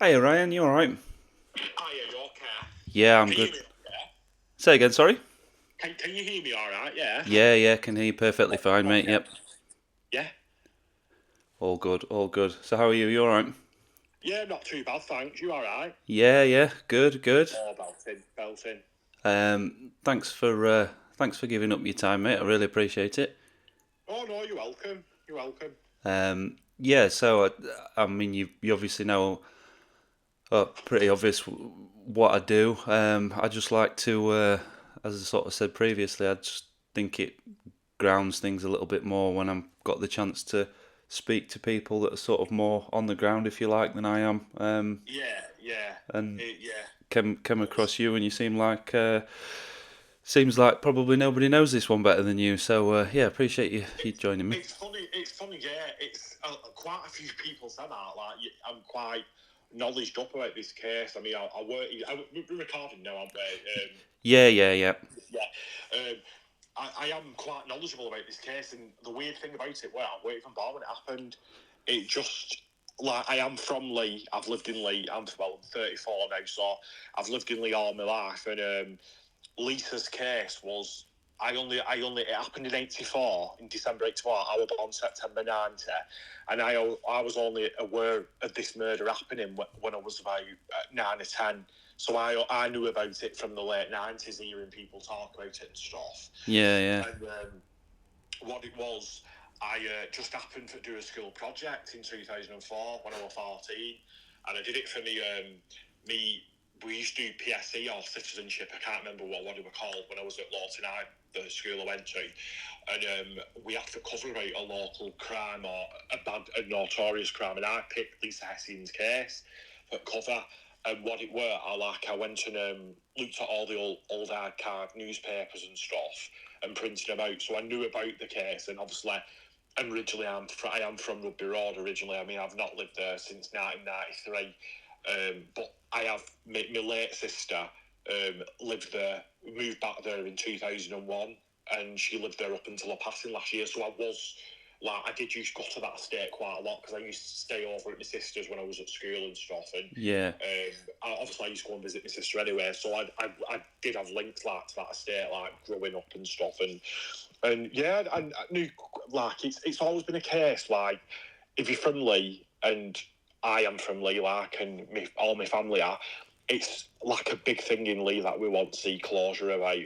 Hey Ryan, you alright? Oh yeah, you okay? Yeah, I'm Can you good. hear me? Yeah. Say again, sorry? Can you hear me? All right. Yeah. Yeah, can hear you perfectly fine, mate. Okay. Yep. Yeah. All good, all good. So how are you? You alright? Yeah. Not too bad, thanks. You all right? Yeah, good. Oh, belting, belting. Thanks for giving up your time, mate. I really appreciate it. Oh no, you're welcome. You're welcome. Yeah, I mean, you obviously know, pretty obvious what I do. I just like to, as I sort of said previously, I just think it grounds things a little bit more when I've got the chance to speak to people that are sort of more on the ground, if you like, than I am. Yeah. Yeah. And Yeah. came Does. across you, and you seems like probably nobody knows this one better than you. So yeah, appreciate you It's joining me. it's funny. It's funny. Yeah. It's quite a few people said that. Like I'm quite knowledged up about this case. I mean, I work. We're recording now, aren't we? Yeah. Yeah. Um, I am quite knowledgeable about this case, and the weird thing about it, well, I weren't even born when it happened. It just like I am from Lee. I've lived in Lee. I'm 34 now, so I've lived in Lee all my life. And Lisa's case was it happened in '84, in December '84. I was born September '90, and I was only aware of this murder happening when I was about 9 or 10. So I knew about it from the late '90s, hearing people talk about it and stuff. Yeah. And what it was, I just happened to do a school project in 2004 when I was 14, and I did it for me. We used to do PSE or citizenship. I can't remember what it were called when I was at Lawton High, the school I went to, and we had to cover about a local crime or a notorious crime, and I picked Lisa Hession's case for cover. And what it were, I went and looked at all the old archive newspapers and stuff and printed them out. So I knew about the case, and obviously, originally I am from Rugby Road originally. I mean, I've not lived there since 1993, but I have my late sister lived there, moved back there in 2001, and she lived there up until her passing last year. So I did used to go to that estate quite a lot because I used to stay over at my sister's when I was at school and stuff. And Yeah. obviously I used to go and visit my sister anyway, so I did have links like to that estate, like growing up and stuff. And yeah, I knew like it's always been a case like if you're from Lee and I am from Lee, like, and all my family are, it's like a big thing in Lee that we want to see closure about.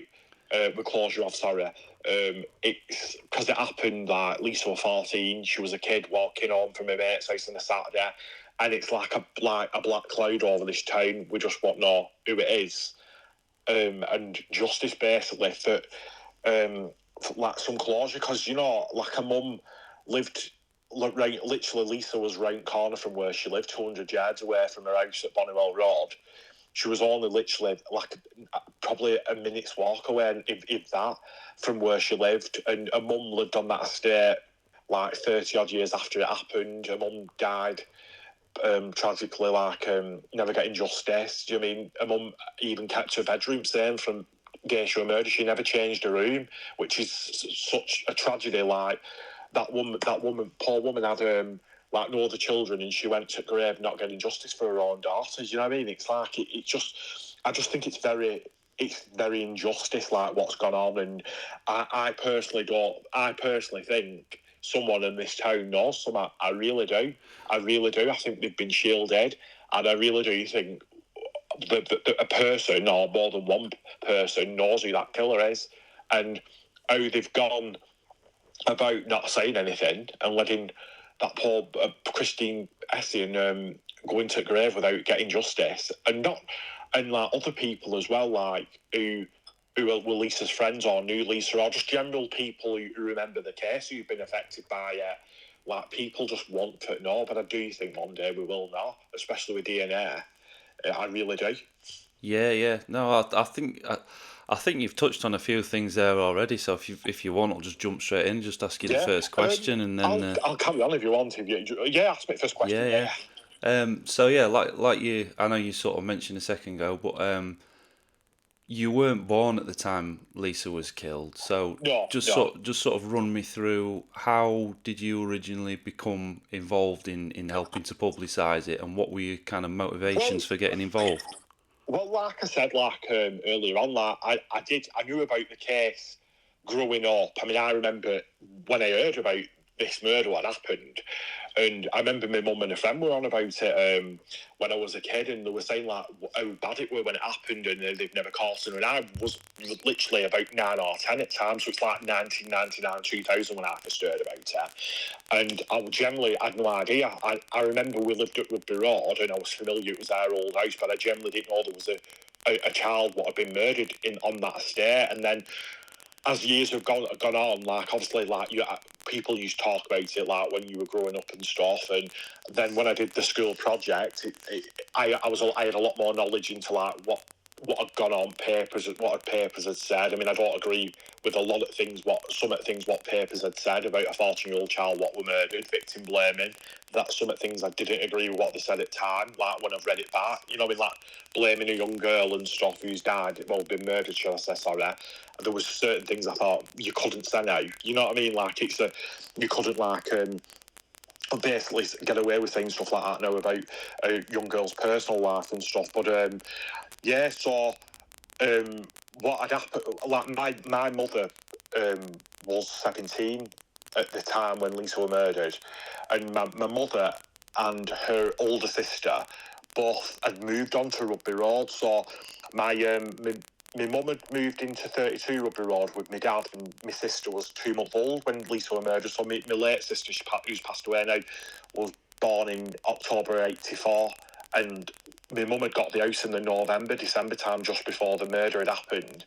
With closure of, sorry. It's because it happened like Lisa was 14, she was a kid walking home from her mate's house on a Saturday, and it's like a black cloud over this town. We just won't know who it is. And justice basically for like some closure, because like a mum lived right, literally Lisa was right corner from where she lived, 200 yards away from her house at Bonnywell Road. She was only literally like probably a minute's walk away, if that, from where she lived. And her mum lived on that estate like 30 odd years after it happened. Her mum died tragically, like never getting justice. Do you know what I mean? Her mum even kept her bedroom same from Geisha murder. She never changed her room, which is such a tragedy. Like poor woman had like no other children, and she went to grave not getting justice for her own daughters. You know what I mean? It's like it just. I just think it's very injustice, like what's gone on, and I personally don't. I personally think someone in this town knows some. I really do. I really do. I think they've been shielded, and I really do think that a person or more than one person knows who that killer is, and how they've gone about not saying anything and letting that poor Christine Essien go into the grave without getting justice, and like other people as well, like who were Lisa's friends or knew Lisa, or just general people who remember the case, who've been affected by it. Like people just want to know, but I do think one day we will know, especially with DNA. I really do. Yeah. No, I think you've touched on a few things there already. So if you want, I'll just jump straight in, just ask you the Yeah. first question, and then I'll carry on if you want. If you, yeah, ask me the first question. yeah. Yeah. So yeah, like you, I know you sort of mentioned a second ago, but you weren't born at the time Lisa was killed, so No, no. just sort of run me through how did you originally become involved in helping to publicise it, and what were your kind of Well, motivations for getting involved? well, like I said, earlier on, I knew about the case growing up. I mean, I remember when I heard about this murder, what happened, and I remember my mum and a friend were on about it when I was a kid, and they were saying like how bad it were when it happened, and they've never caught him. And I was literally about 9 or 10 at times, so it's like 1999, 2000 when I first heard about it. And I generally had no idea. I remember we lived at Rugby Road, and I was familiar it was our old house, but I generally didn't know there was a child what had been murdered on that estate. And then as years have gone on, like obviously, like people used to talk about it, like when you were growing up and stuff. And then when I did the school project, I had a lot more knowledge into like what had gone on papers, what papers had said. I mean, I don't agree with a lot of things, some of the things what papers had said about a 14-year-old child what were murdered, victim blaming. That's some of the things I didn't agree with what they said at the time. Like when I've read it back, you know, I mean, like blaming a young girl and stuff who's died, well, been murdered, shall I say? Sorry. There was certain things I thought you couldn't say now. You know what I mean? Like you couldn't basically get away with saying stuff like that now about a young girl's personal life and stuff. But yeah, so what had happened? Like my mother was 17 at the time when Lisa was murdered, and my mother and her older sister both had moved on to Rugby Road. So my mum had moved into 32 Rugby Road with my dad, and my sister was 2 months old when Lisa was murdered. So my late sister, who's passed away now, was born in October '84, and my mum had got the house in the December time, just before the murder had happened.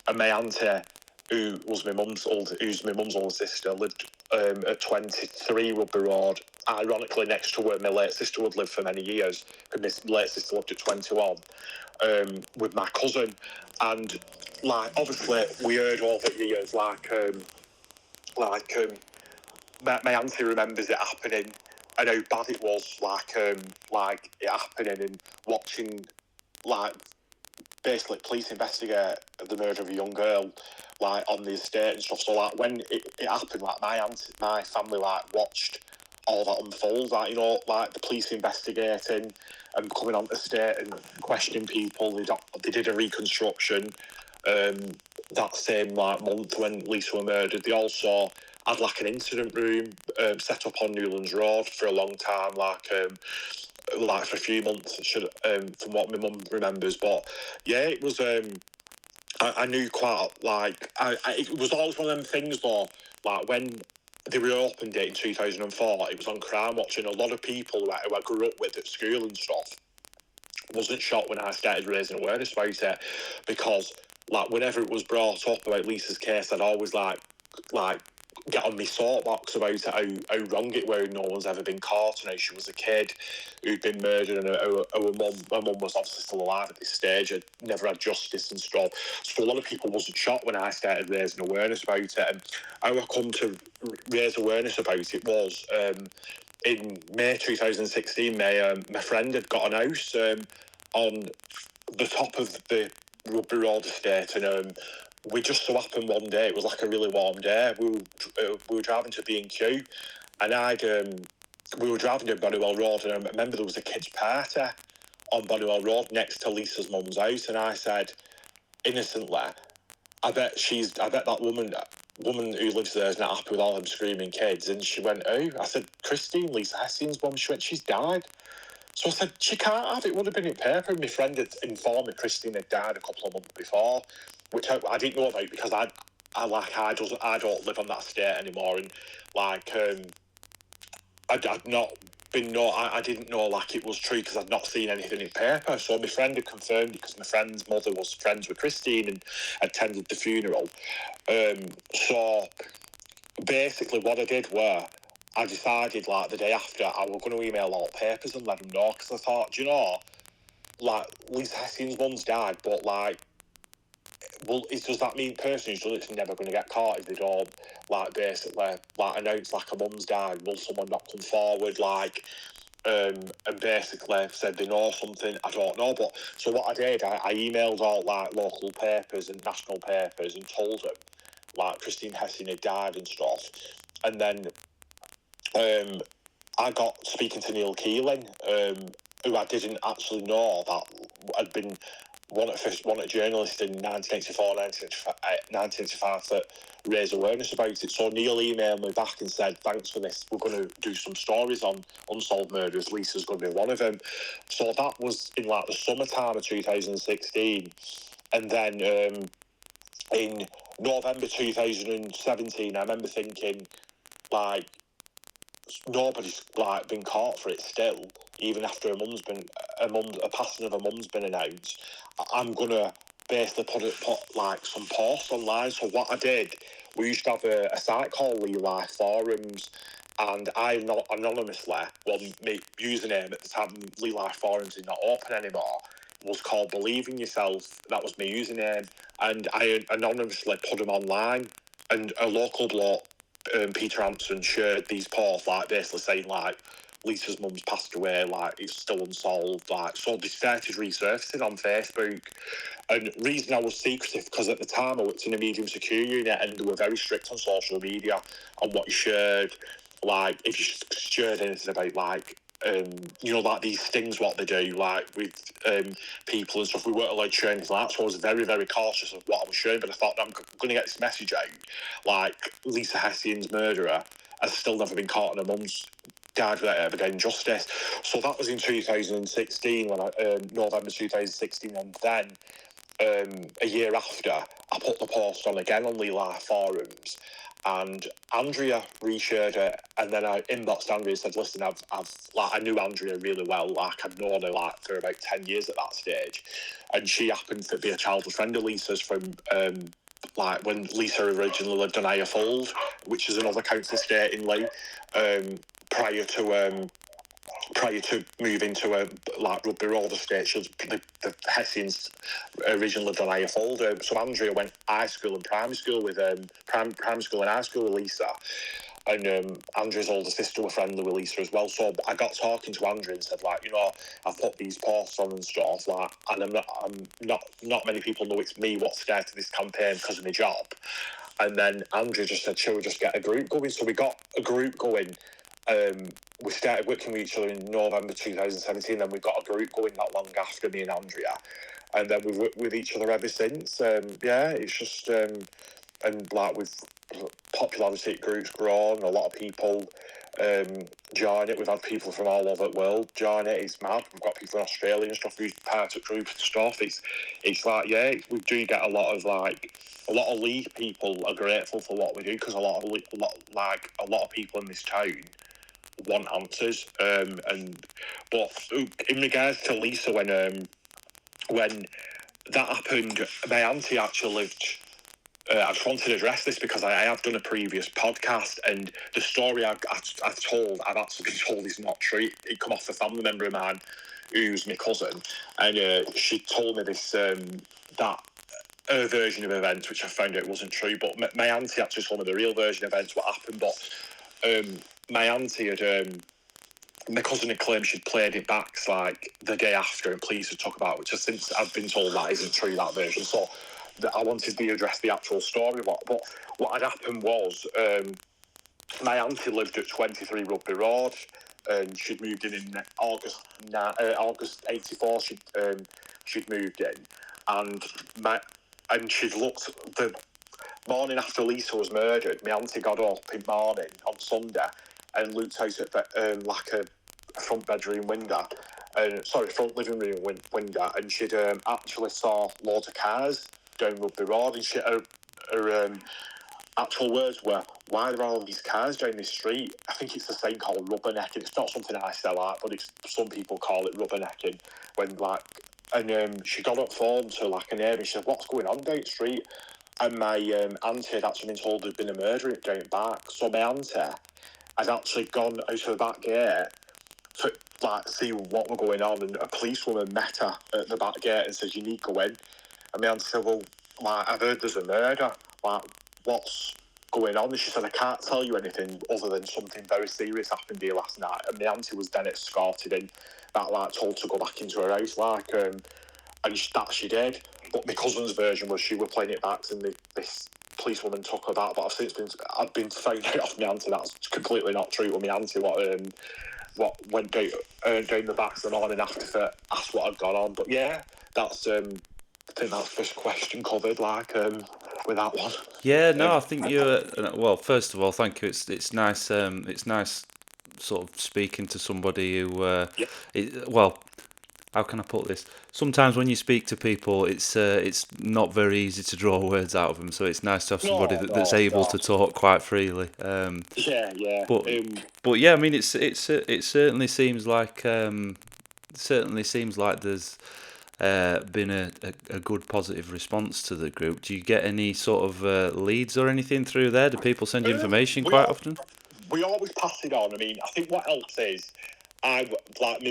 And my auntie, who's my mum's older sister, lived at 23 Rugby Road, ironically next to where my late sister would live for many years, because my late sister lived at 21, with my cousin. And like obviously we heard over the years my auntie remembers it happening and how bad it was, like it happening, and watching like basically police investigate the murder of a young girl like on the estate and stuff. So like when it happened, like my family like watched all that unfold, like, you know, like the police investigating and coming on the estate and questioning people. They did a reconstruction that same like month when Lisa was murdered. They also had like an incident room set up on Newlands Road for a long time, like for a few months, from what my mum remembers. But yeah, it was. I knew quite like it was always one of them things though. Like when they reopened it in 2004, it was on Crime Watch, and a lot of people who I grew up with at school and stuff wasn't shocked when I started raising awareness about it, because like whenever it was brought up about Lisa's case, I'd always like get on my soapbox about how wrong it were. No one's ever been caught, and how she was a kid who'd been murdered, and her mum was obviously still alive at this stage, and never had justice and stuff. So a lot of people wasn't shocked when I started raising awareness about it. And how I come to raise awareness about it was in May 2016, my friend had got an house on the top of the Rugby Road estate, and we just so happened one day, it was like a really warm day, we were driving to B&Q, and we were driving down Bodywell Road, and I remember there was a kids' party on Bodywell Road next to Lisa's mum's house, and I said, innocently, I bet that woman who lives there is not happy with all them screaming kids. And she went, oh, I said, Christine, Lisa Hession's mum. She went, she's died. So I said, she can't have it. Would have been in paper. And my friend had informed me Christine had died a couple of months before, which I didn't know about, because I don't live on that estate anymore, and like I'd not been I didn't know like it was true, because I'd not seen anything in paper. So my friend had confirmed it, because my friend's mother was friends with Christine and attended the funeral. So basically what I did were, I decided like the day after I was going to email all papers and let them know, because I thought, do you know, like Lisa Hession's mum's died, but like, well, does that mean person who's done it's never going to get caught if they don't like basically like announce like a mum's died? Will someone not come forward? Like, and basically said they know something. I don't know, but so what I did, I emailed all like local papers and national papers and told them like Christine Hession had died and stuff, and then I got speaking to Neil Keeling, who I didn't actually know that had been one of the journalists in 1984, 1985 that raised awareness about it. So Neil emailed me back and said, thanks for this. We're going to do some stories on unsolved murders. Lisa's going to be one of them. So that was in like the summertime of 2016. And then in November 2017, I remember thinking, like, nobody's like been caught for it still, even after a passing of a mum's been announced. I'm gonna basically put like some posts online. So what I did, we used to have a site called Lee Life Forums, and I not anonymously, well, my username at the time, Lee Life Forums is not open anymore, was called Believe in Yourself. That was my username, and I anonymously put them online, and a local bloke, Peter Hampson, shared these posts, like basically saying like Lisa's mum's passed away, like it's still unsolved, like so they started resurfacing on Facebook. And reason I was secretive because at the time I worked in a medium security unit and they were very strict on social media on what you shared. Like if you shared anything about like like these things, what they do, like with people and stuff, we weren't allowed to share anything like that. So I was very, very cautious of what I was sharing. But I thought, I'm going to get this message out. Like Lisa Hession's murderer has still never been caught, and her mum's died without ever getting justice. So that was in 2016, when November 2016, and then a year after, I put the post on again on Lee Life Forums. And Andrea reshared it, and then I inboxed Andrea and said, "Listen, I've like I knew Andrea really well. Like I'd known her like for about 10 years at that stage, and she happened to be a childhood friend of Lisa's from like when Lisa originally lived on Fold, which is another council estate in Lee, prior to moving to a like Rugby Road estate. She was, the Hessians originally lived on Fold. So Andrea went high school and primary school with primary school and high school with Lisa. And Andrea's older sister were friendly with Lisa as well. So I got talking to Andrea and said, like, I've put these posts on and stuff, like, and I'm not many people know it's me what started this campaign because of my job. And then Andrea just said, shall we just get a group going? So we got a group going. We started working with each other in November 2017, then we got a group going not long after, me and Andrea. And then we've worked with each other ever since. It's just, and like with popularity at groups grown, a lot of people join it. We've had people from all over the world join it. It's mad. We've got people in Australia and stuff who's part of groups and stuff. It's like, yeah, we do get a lot of Leeds people are grateful for what we do, because a lot of people in this town want answers. But in regards to Lisa, when that happened, my auntie actually lived. I just wanted to address this because I have done a previous podcast, and the story I've actually been told is not true. It come off a family member of mine who's my cousin, and she told me this that her version of events, which I found out wasn't true. But my auntie actually told me the real version of events, what happened. But my auntie had. My cousin had claimed she'd played it back like the day after, and police had talked about it, which since I've been told that isn't true, that version. So I wanted to address the actual story. But what had happened was my auntie lived at 23 Rugby Road, and she'd moved in August '84. She'd moved in, and she'd looked the morning after Lisa was murdered. My auntie got up in morning on Sunday and looked out at like a front bedroom window, front living room window, and she'd actually saw loads of cars down Rugby Road, and her actual words were, "Why are there all these cars down this street?" I think it's a saying called rubbernecking. It's not something I sell out, but some people call it rubbernecking. She got up phone to like a neighbour and she said, "What's going on down the street?" And my auntie had actually been told there'd been a murder down back. So my auntie had actually gone out of the back gate to like see what were going on, and a policewoman met her at the back gate and said, "You need to go in." And my auntie said, "Well, like, I've heard there's a murder. Like, what's going on? And she said, I can't tell you anything other than something very serious happened here last night. And my auntie was then escorted in, that like told to go back into her house, like, and that she did. But my cousin's version was she were playing it back, and this policewoman took her back. But I've been found out off my auntie that's completely not true. With my auntie, what went down the backs the morning after for asked what had gone on. But yeah, that's I think that's first question covered. Like with that one. Yeah, no, I think you're well. First of all, thank you. It's nice sort of speaking to somebody who Yeah. well, how can I put this? Sometimes when you speak to people, it's not very easy to draw words out of them. So it's nice to have somebody that's able to talk quite freely. Yeah. But but yeah, I mean, it certainly seems like there's been a good positive response to the group. Do you get any sort of leads or anything through there? Do people send you information quite often? We always pass it on. I mean, I think what helps is my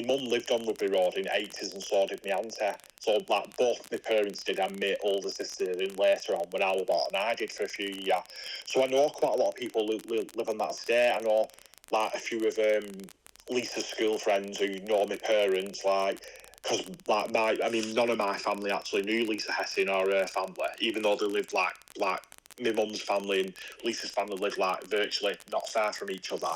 mum lived on Rugby Road in the 80s and so did my auntie. So like both my parents did and my older sister did later on when I was born, and I did for a few years. So I know quite a lot of people who live on that estate. I know like a few of Lisa's school friends who know my parents, like, because like none of my family actually knew Lisa Hession or her family, even though they lived like my mum's family and Lisa's family lived like virtually not far from each other.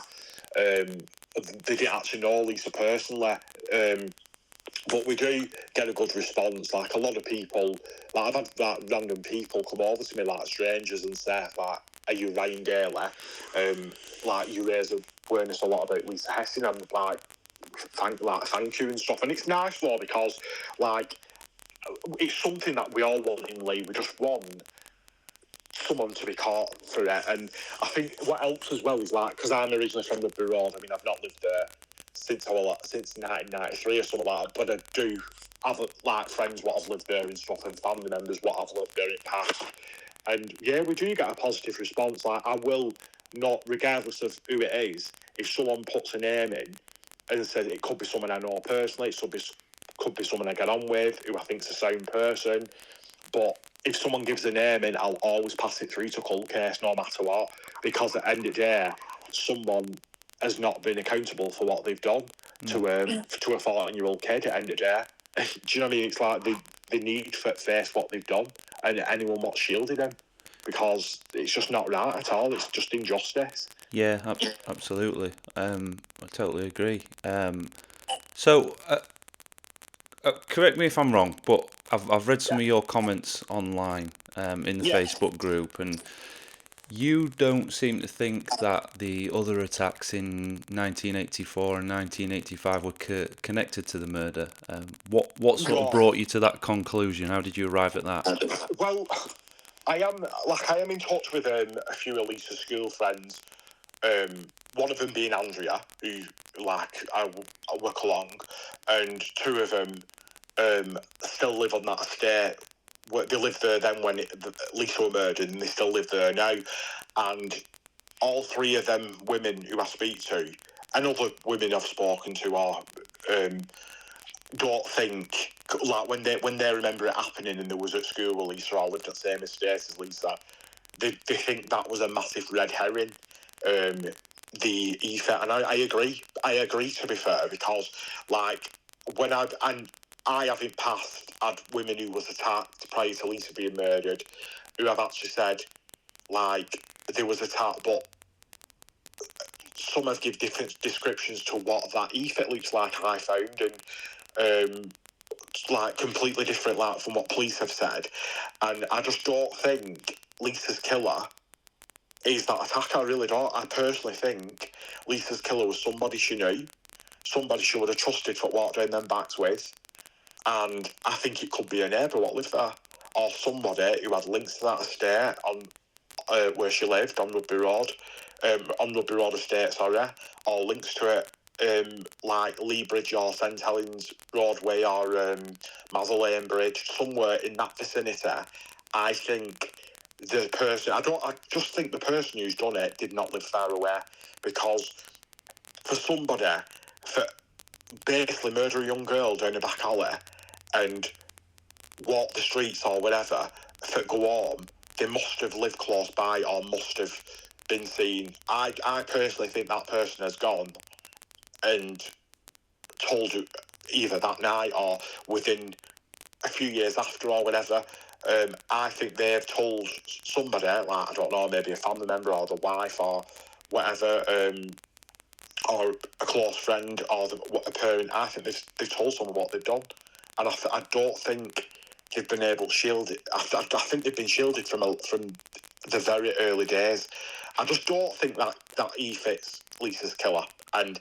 They didn't actually know Lisa personally, but we do get a good response. Like a lot of people, like I've had like random people come over to me, like strangers, and say, like, "Are you Ryan Daly? Like you raise awareness a lot about Lisa Hession." I'm like, thank you and stuff. And it's nice though because like it's something that we all want in Lee. We just want someone to be caught for it. And I think what helps as well is like, because I'm originally from Rugby Road. I mean, I've not lived there since 1993 or something like that, but I do have like friends what have lived there and stuff, and family members what have lived there in the past. And yeah, we do get a positive response. Like I will not, regardless of who it is, if someone puts a name in and says it could be someone I know personally, it could be someone I get on with who I think's a sound person. But if someone gives a name in, I'll always pass it through to cold case no matter what, because at the end of the day, someone has not been accountable for what they've done to a 14-year-old kid at the end of the day. Do you know what I mean? It's like they need to face what they've done, and anyone what's shielded them, because it's just not right at all. It's just injustice. Yeah, absolutely. I totally agree. So, correct me if I'm wrong, but I've read some of your comments online in the Facebook group, and you don't seem to think that the other attacks in 1984 and 1985 were connected to the murder. What sort of brought you to that conclusion? How did you arrive at that? Well, I am in touch with a few of Lisa's school friends. One of them being Andrea, who like I work along, and two of them still live on that estate. They lived there then when Lisa was murdered, and they still live there now. And all three of them women who I speak to, and other women I've spoken to, are don't think like when they remember it happening and they was at school with Lisa or lived at the same estate as Lisa, they think that was a massive red herring. The ether, and I agree. I agree, to be fair, because like when I have in past had women who was attacked prior to Lisa being murdered, who have actually said like there was attack, but some have give different descriptions to what that ether looks like. I found, and like completely different, like from what police have said, and I just don't think Lisa's killer is that attacker. I really don't. I personally think Lisa's killer was somebody she knew, somebody she would have trusted for walk down them backs with, and I think it could be a neighbour what lived there, or somebody who had links to that estate on where she lived on Rugby Road, Estate, sorry, or links to it, like Lee Bridge or St Helens Roadway or Mazzalane Bridge, somewhere in that vicinity. I think I just think the person who's done it did not live far away, because for somebody for basically murder a young girl down a back alley and walk the streets or whatever, for go home, they must have lived close by or must have been seen. I personally think that person has gone and told you either that night or within a few years after or whatever. I think they've told somebody, like, I don't know, maybe a family member or the wife or whatever, or a close friend or a parent. I think they've told someone what they've done. And I don't think they've been able to shield it. I think they've been shielded from the very early days. I just don't think that he fits Lisa's killer. And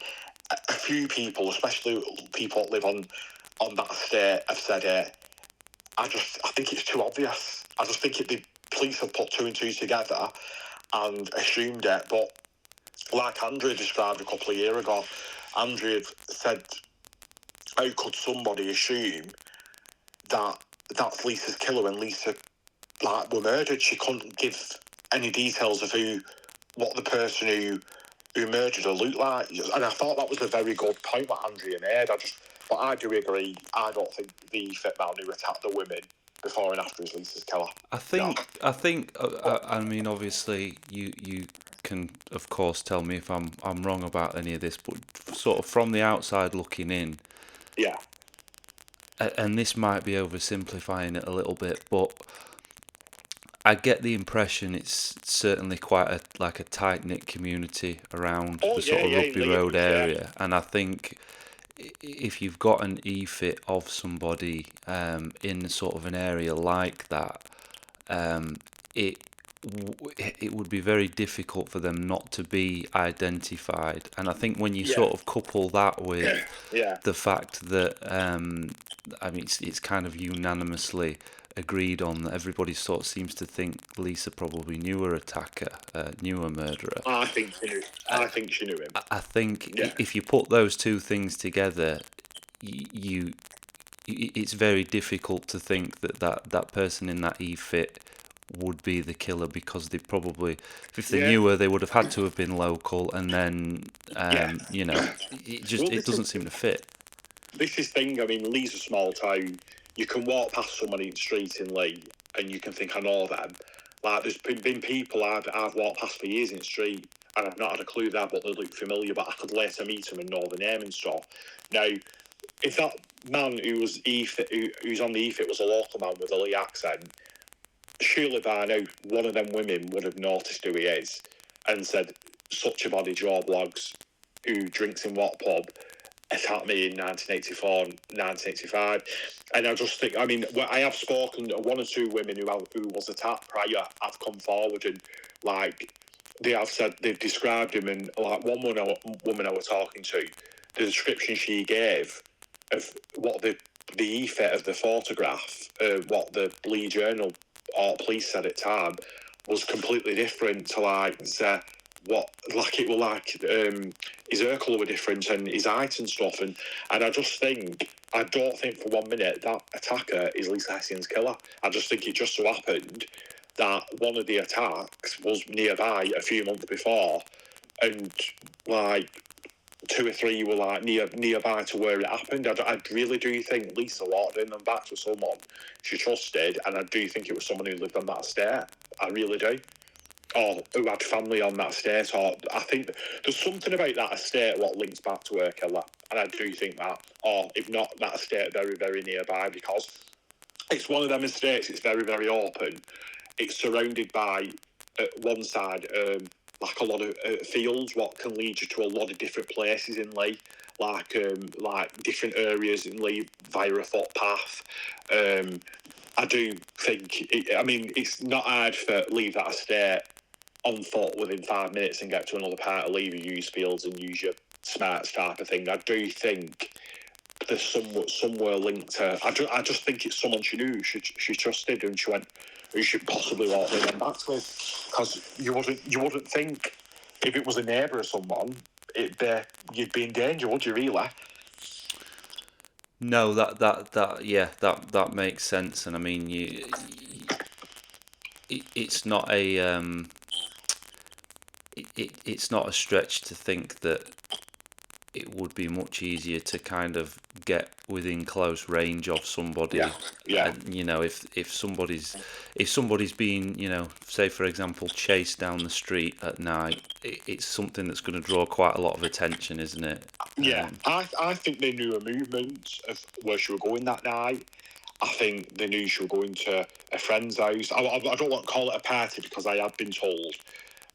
a few people, especially people that live on that estate, have said it. I think it's too obvious. I just think the police have put two and two together and assumed it. But like Andrea described a couple of years ago, Andrea said, how could somebody assume that that's Lisa's killer when Lisa were murdered? She couldn't give any details of what the person who murdered her looked like. And I thought that was a very good point what Andrea made. But I do agree. I don't think the fit man who attacked the women before and after is Lisa's killer. I mean, obviously, you can, of course, tell me if I'm wrong about any of this, but sort of from the outside looking in, yeah, and this might be oversimplifying it a little bit, but I get the impression it's certainly quite a tight-knit community around the sort of Rugby Road area, and I think if you've got an e-fit of somebody in sort of an area like that, it would be very difficult for them not to be identified. And I think when you sort of couple that with the fact that I mean it's kind of unanimously agreed on that everybody sort of seems to think Lisa probably knew her attacker, knew her murderer. I think she knew him. I think if you put those two things together, it's very difficult to think that person in that e-fit would be the killer, because they probably, if they knew her, they would have had to have been local, and then it doesn't seem to fit. This is thing. I mean, Lee's a small town. You can walk past somebody in the street in Lee, and you can think, I know them. Like, there's been people I've walked past for years in the street, and I've not had a clue there, but they look familiar, but I could later meet them and know the name and stuff. Now, if that man who's on the e-fit was a local man with a Lee accent, surely by now one of them women would have noticed who he is and said, such a body Joe Bloggs who drinks in what pub attacked me in 1984, 1985. And I just think, I mean, I have spoken to one or two women who was attacked prior have come forward, and like they have said, they've described him, and like one woman I was talking to, the description she gave of what the e-fit of the photograph, what the Lee Journal or police said at the time, was completely different to like say what, like it was like his hair colour were different and his height and stuff, and I just think, I don't think for 1 minute that attacker is Lisa Hession's killer. I just think it just so happened that one of the attacks was nearby a few months before, and like 2 or 3 were like nearby to where it happened. I really do think Lisa walked in and back to someone she trusted, and I do think it was someone who lived on that estate. I really do. Or who had family on that estate. Or I think there's something about that estate what links back to her killer, and I do think that. Or if not, that estate very, very nearby, because it's one of them estates. It's very, very open. It's surrounded by one side like a lot of fields, what can lead you to a lot of different places in Leigh, like different areas in Leigh via a footpath. I do think, it's not hard to leave that estate on foot within 5 minutes and get to another part of Leigh, use fields and use your smarts type of thing. I do think there's somewhere linked to. I just think it's someone she knew, she trusted, and she went, who should possibly walk in and back with, because you wouldn't think if it was a neighbour or someone, you'd be in danger, would you really? No, that makes sense, and I mean, it's not a it's not a stretch to think that it would be much easier to kind of get within close range of Yeah, somebody. yeah, And if somebody's being, say for example, chased down the street at night, it's something that's going to draw quite a lot of attention, isn't it? yeah. I think they knew a movement of where she was going that night. I think they knew she was going to a friend's house. I don't want to call it a party because I had been told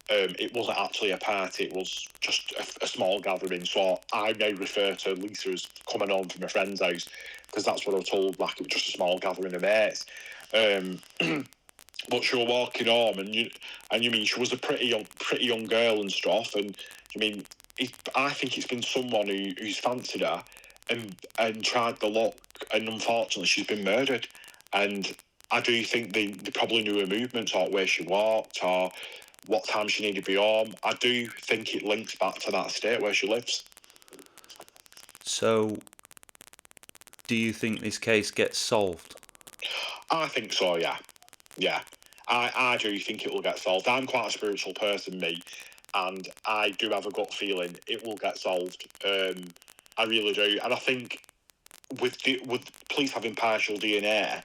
it wasn't actually a party, it was just a small gathering. So I now refer to Lisa as coming home from a friend's house because that's what I was told, like it was just a small gathering of mates. But she was walking home, and you mean she was a pretty young girl and stuff, and you mean I think it's been someone who's fancied her and tried the luck, and unfortunately she's been murdered. And I do think they probably knew her movements or where she walked or what time she needed to be home. I do think it links back to that estate where she lives. So, do you think this case gets solved? I think so, yeah. Yeah. I do think it will get solved. I'm quite a spiritual person, me, and I do have a gut feeling it will get solved. I really do. And I think with police having partial DNA,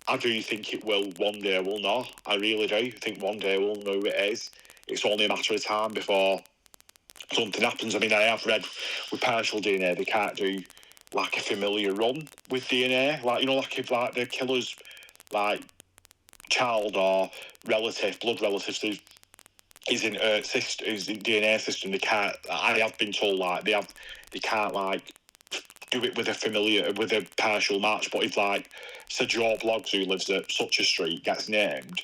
I do think it will one day will know. I really do. I think one day we'll know who it is. It's only a matter of time before something happens. I mean, I have read with partial DNA they can't do like a familiar run with DNA. Like, like if like the killer's like child or relative, blood relative is in DNA system, they can't. I have been told like they can't like do it with a familiar with a partial match. But if like Sir Joe Bloggs, who lives at such a street, gets named,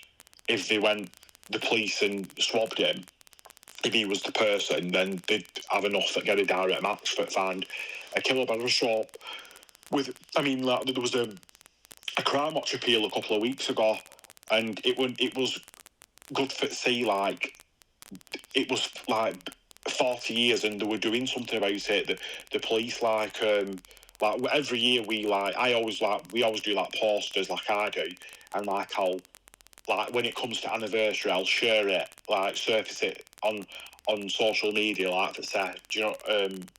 if they went the police and swabbed him, if he was the person, then they'd have enough that get a direct match for find a killer. But I was sure with, I mean, like there was a Crime Watch appeal a couple of weeks ago, and it was good for see like it was like 40 years and they were doing something about it. The police like every year we always do like posters like I do, and like I'll like when it comes to anniversary I'll share it, like surface it on social media, like that said, do you know,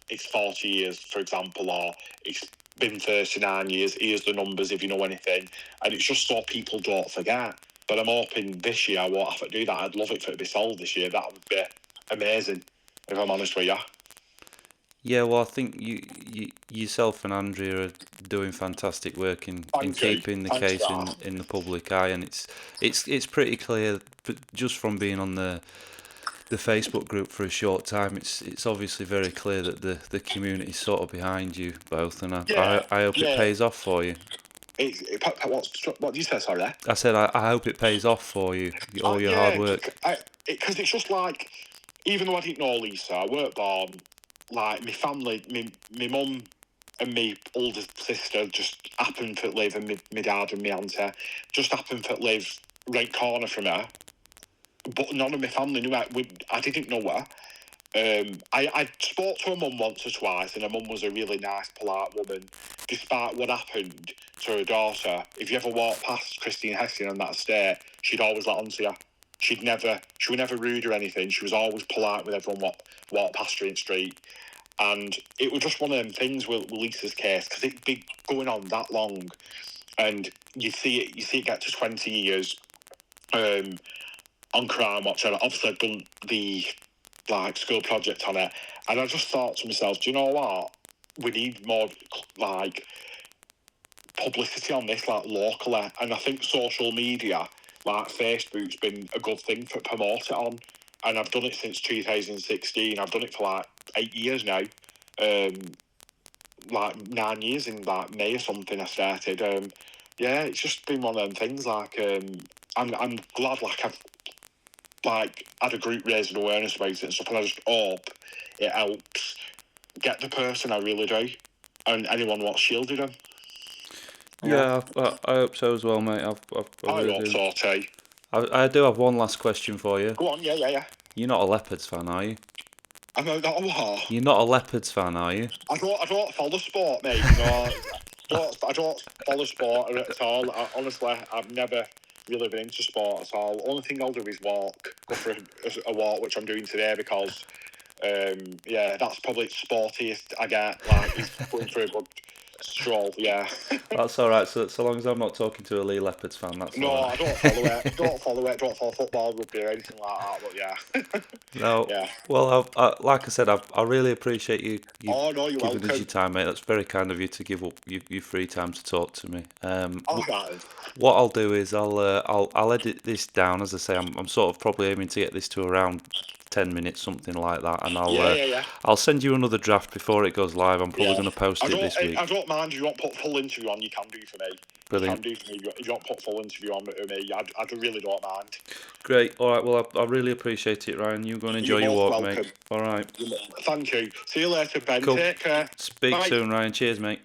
it's 40 years for example, or it's been 39 years, here's the numbers if you know anything, and it's just so people don't forget. But I'm hoping this year I won't have to do that. I'd love it for it to be sold this year. That would be amazing, if I'm honest with you. Yeah, well, I think you yourself and Andrea are doing fantastic work in Thank you. keeping the Thanks case for that. in the public eye, and it's pretty clear, but just from being on the Facebook group for a short time, it's obviously very clear that the community's sort of behind you both, and Yeah, I hope it yeah. pays off for you. What do you say, sorry? I said I hope it pays off for you, all your hard Yeah, work. because it's just like, even though I didn't know Lisa, I weren't born, like, my family, my mum and my older sister just happened to live, and my dad and my auntie just happened to live right corner from her. But none of my family knew her. I didn't know her. I spoke to her mum once or twice, and her mum was a really nice, polite woman. Despite what happened to her daughter, if you ever walked past Christine Hession on that estate, she'd always let on to you. She was never rude or anything. She was always polite with everyone walked past her in the street. And it was just one of them things with Lisa's case, because it'd been going on that long, and you see it get to 20 years on Crime Watch. And obviously I've done the like school project on it, and I just thought to myself, do you know what? We need more like publicity on this, like locally, and I think social media, like Facebook's been a good thing for promote it on, and I've done it since 2016. I've done it for like 8 years now, like 9 years in like May or something. I started. Yeah, it's just been one of them things. Like, I'm glad like I've like had a group raising awareness about it and stuff, and I just hope it helps get the person. I really do, and anyone what's shielded them. Yeah, I hope so as well, mate. I I really hope do. so too. I do have one last question for you. Go on, yeah. You're not a Leopards fan, are you? I know that. Oh, You're not a Leopards fan, are you? I don't follow sport, mate. No, I don't follow sport at all. Honestly, I've never really been into sport at all. Only thing I'll do is walk, go for a walk, which I'm doing today because Yeah, that's probably the sportiest I get. Like, he's going through a good stroll. Yeah. That's all right. So long as I'm not talking to a Lee Leopards fan, that's all No, I don't follow right. it. Don't follow it. Don't follow football, rugby, or anything like that. But yeah, No, yeah. well, like I said, I really appreciate you Oh no, you're giving us welcome. your time, mate. That's very kind of you to give up your free time to talk to me. All right. What I'll do is I'll edit this down. As I say, I'm sort of probably aiming to get this to around 10 minutes, something like that, and Yeah, yeah, yeah. I'll send you another draft before it goes live. I'm probably Yeah, going to post it this I week. don't mind if you don't put full interview on. You can do for me. You can Brilliant. do for me. If you don't put full interview on with me, I really don't mind. Great. All right. Well, I really appreciate it, Ryan. You go and enjoy You're your most walk, mate. welcome. All right. Thank you. See you later, Ben. Cool. Take care. Speak Bye. soon, Ryan. Cheers, mate.